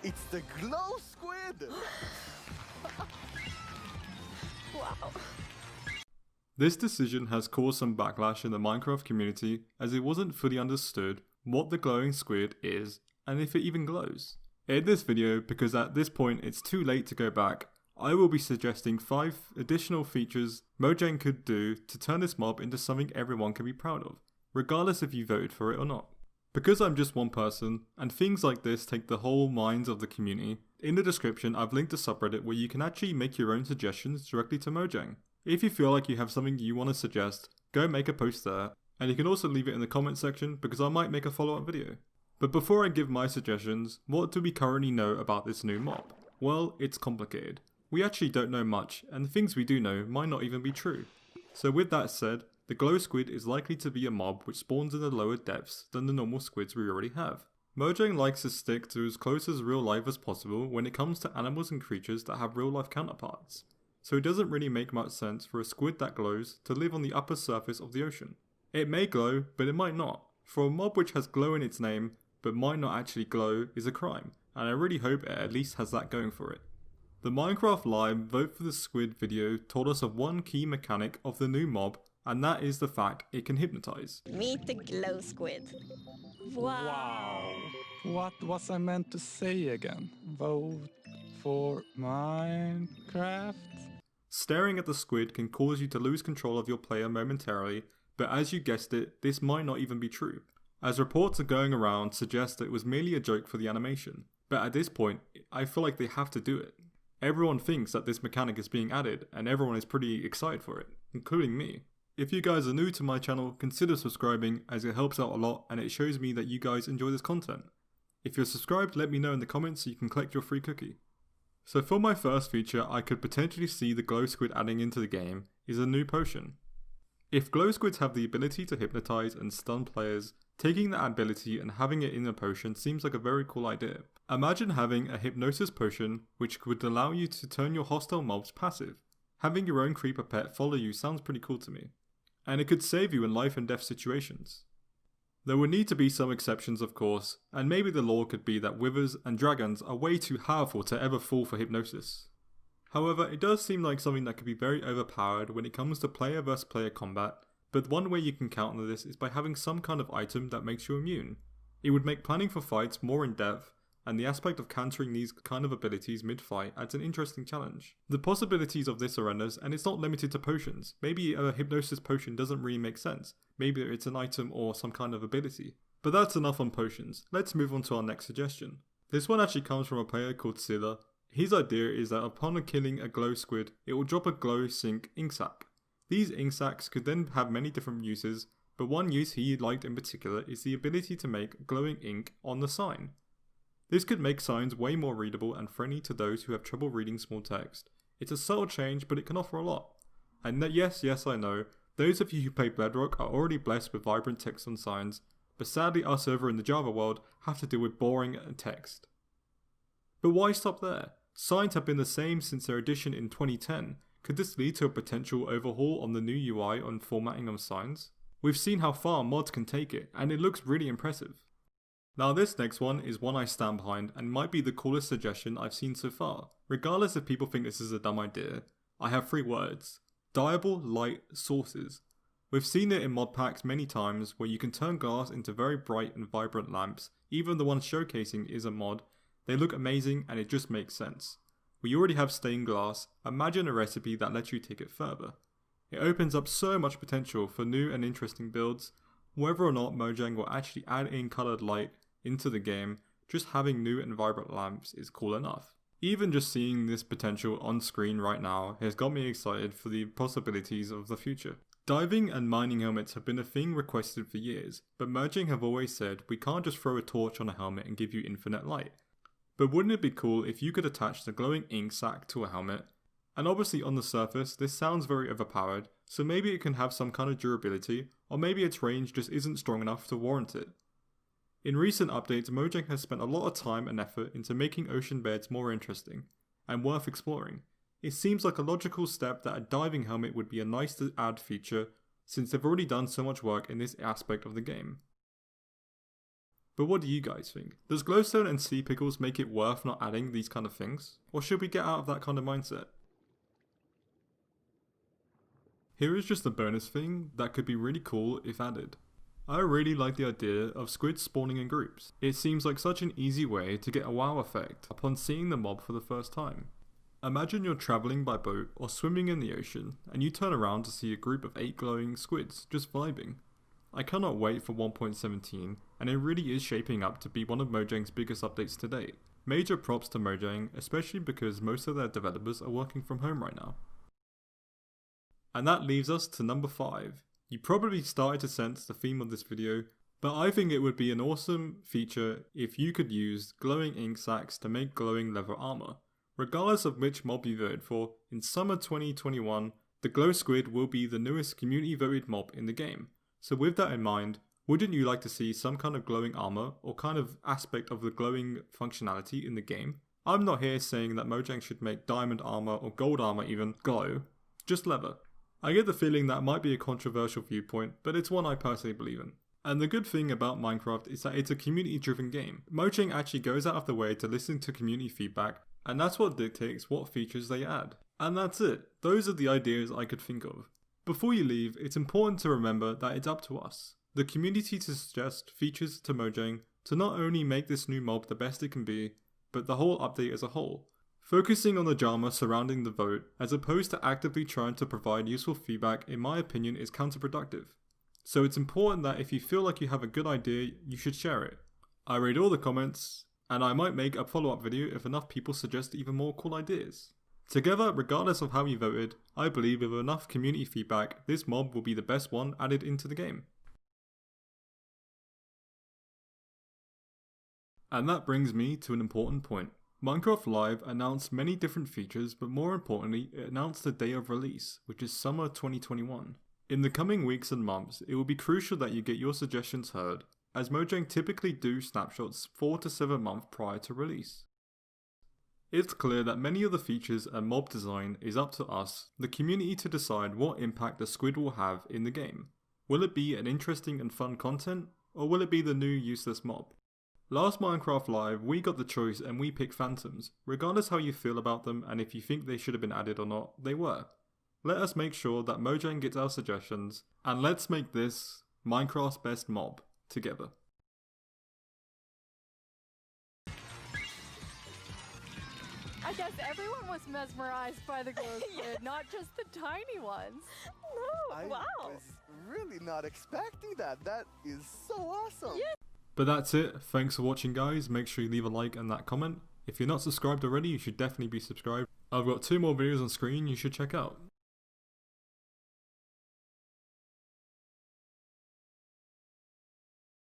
It's the glow squid! Wow. This decision has caused some backlash in the Minecraft community as it wasn't fully understood what the glowing squid is and if it even glows. In this video, because at this point it's too late to go back, I will be suggesting 5 additional features Mojang could do to turn this mob into something everyone can be proud of, regardless if you voted for it or not. Because I'm just one person, and things like this take the whole minds of the community, in the description I've linked a subreddit where you can actually make your own suggestions directly to Mojang. If you feel like you have something you want to suggest, go make a post there, and you can also leave it in the comment section because I might make a follow-up video. But before I give my suggestions, what do we currently know about this new mob? Well, it's complicated. We actually don't know much, and the things we do know might not even be true. So with that said, the glow squid is likely to be a mob which spawns in the lower depths than the normal squids we already have. Mojang likes to stick to as close as real life as possible when it comes to animals and creatures that have real life counterparts. So it doesn't really make much sense for a squid that glows to live on the upper surface of the ocean. It may glow, but it might not. For a mob which has glow in its name, but might not actually glow, is a crime, and I really hope it at least has that going for it. The Minecraft Live Vote for the Squid video told us of one key mechanic of the new mob, and that is the fact it can hypnotize. Meet the glow squid. Wow. What was I meant to say again? Vote for Minecraft? Staring at the squid can cause you to lose control of your player momentarily, but as you guessed it, this might not even be true, as reports are going around suggest that it was merely a joke for the animation. But at this point, I feel like they have to do it. Everyone thinks that this mechanic is being added, and everyone is pretty excited for it, including me. If you guys are new to my channel, consider subscribing as it helps out a lot and it shows me that you guys enjoy this content. If you're subscribed, let me know in the comments so you can collect your free cookie. So for my first feature I could potentially see the glow squid adding into the game is a new potion. If glow squids have the ability to hypnotize and stun players, taking that ability and having it in a potion seems like a very cool idea. Imagine having a hypnosis potion which would allow you to turn your hostile mobs passive. Having your own creeper pet follow you sounds pretty cool to me. And it could save you in life and death situations. There would need to be some exceptions of course, and maybe the law could be that withers and dragons are way too powerful to ever fall for hypnosis. However, it does seem like something that could be very overpowered when it comes to player vs player combat, but one way you can counter this is by having some kind of item that makes you immune. It would make planning for fights more in depth, and the aspect of countering these kind of abilities mid-fight adds an interesting challenge. The possibilities of this are endless, and it's not limited to potions. Maybe a hypnosis potion doesn't really make sense. Maybe it's an item or some kind of ability. But that's enough on potions. Let's move on to our next suggestion. This one actually comes from a player called Silla. His idea is that upon killing a glow squid, it will drop a glow sync ink sac. These ink sacs could then have many different uses, but one use he liked in particular is the ability to make glowing ink on the sign. This could make signs way more readable and friendly to those who have trouble reading small text. It's a subtle change, but it can offer a lot. And yes, I know, those of you who play Bedrock are already blessed with vibrant text on signs, but sadly us over in the Java world have to deal with boring text. But why stop there? Signs have been the same since their addition in 2010. Could this lead to a potential overhaul on the new UI on formatting of signs? We've seen how far mods can take it, and it looks really impressive. Now this next one is one I stand behind and might be the coolest suggestion I've seen so far. Regardless if people think this is a dumb idea, I have 3 words. Dyeable light sources. We've seen it in mod packs many times where you can turn glass into very bright and vibrant lamps. Even the one showcasing is a mod. They look amazing and it just makes sense. We already have stained glass, imagine a recipe that lets you take it further. It opens up so much potential for new and interesting builds. Whether or not Mojang will actually add in coloured light into the game, just having new and vibrant lamps is cool enough. Even just seeing this potential on screen right now has got me excited for the possibilities of the future. Diving and mining helmets have been a thing requested for years, but Mojang have always said we can't just throw a torch on a helmet and give you infinite light. But wouldn't it be cool if you could attach the glowing ink sac to a helmet? And obviously on the surface this sounds very overpowered, so maybe it can have some kind of durability, or maybe its range just isn't strong enough to warrant it. In recent updates, Mojang has spent a lot of time and effort into making ocean beds more interesting and worth exploring. It seems like a logical step that a diving helmet would be a nice to add feature since they've already done so much work in this aspect of the game. But what do you guys think? Does glowstone and sea pickles make it worth not adding these kind of things? Or should we get out of that kind of mindset? Here is just a bonus thing that could be really cool if added. I really like the idea of squid spawning in groups. It seems like such an easy way to get a wow effect upon seeing the mob for the first time. Imagine you're travelling by boat or swimming in the ocean and you turn around to see a group of 8 glowing squids just vibing. I cannot wait for 1.17 and it really is shaping up to be one of Mojang's biggest updates to date. Major props to Mojang, especially because most of their developers are working from home right now. And that leaves us to number 5. You probably started to sense the theme of this video, but I think it would be an awesome feature if you could use glowing ink sacs to make glowing leather armor. Regardless of which mob you voted for, in summer 2021, the glow squid will be the newest community voted mob in the game. So with that in mind, wouldn't you like to see some kind of glowing armor or kind of aspect of the glowing functionality in the game? I'm not here saying that Mojang should make diamond armor or gold armor even glow, just leather. I get the feeling that might be a controversial viewpoint, but it's one I personally believe in. And the good thing about Minecraft is that it's a community driven game. Mojang actually goes out of the way to listen to community feedback, and that's what dictates what features they add. And that's it. Those are the ideas I could think of. Before you leave, it's important to remember that it's up to us, the community, to suggest features to Mojang to not only make this new mob the best it can be, but the whole update as a whole. Focusing on the drama surrounding the vote, as opposed to actively trying to provide useful feedback, in my opinion is counterproductive. So it's important that if you feel like you have a good idea, you should share it. I read all the comments, and I might make a follow-up video if enough people suggest even more cool ideas. Together, regardless of how you voted, I believe with enough community feedback, this mob will be the best one added into the game. And that brings me to an important point. Minecraft Live announced many different features, but more importantly, it announced the day of release, which is summer 2021. In the coming weeks and months, it will be crucial that you get your suggestions heard, as Mojang typically do snapshots 4 to 7 months prior to release. It's clear that many of the features and mob design is up to us, the community, to decide what impact the squid will have in the game. Will it be an interesting and fun content, or will it be the new useless mob? Last Minecraft Live, we got the choice and we picked phantoms. Regardless how you feel about them and if you think they should have been added or not, they were. Let us make sure that Mojang gets our suggestions, and let's make this Minecraft's best mob together. I guess everyone was mesmerized by the glow squid, not just the tiny ones. No, I wow. was really not expecting that. That is so awesome. Yeah. But that's it. Thanks for watching, guys. Make sure you leave a like and that comment. If you're not subscribed already, you should definitely be subscribed. I've got 2 more videos on screen you should check out.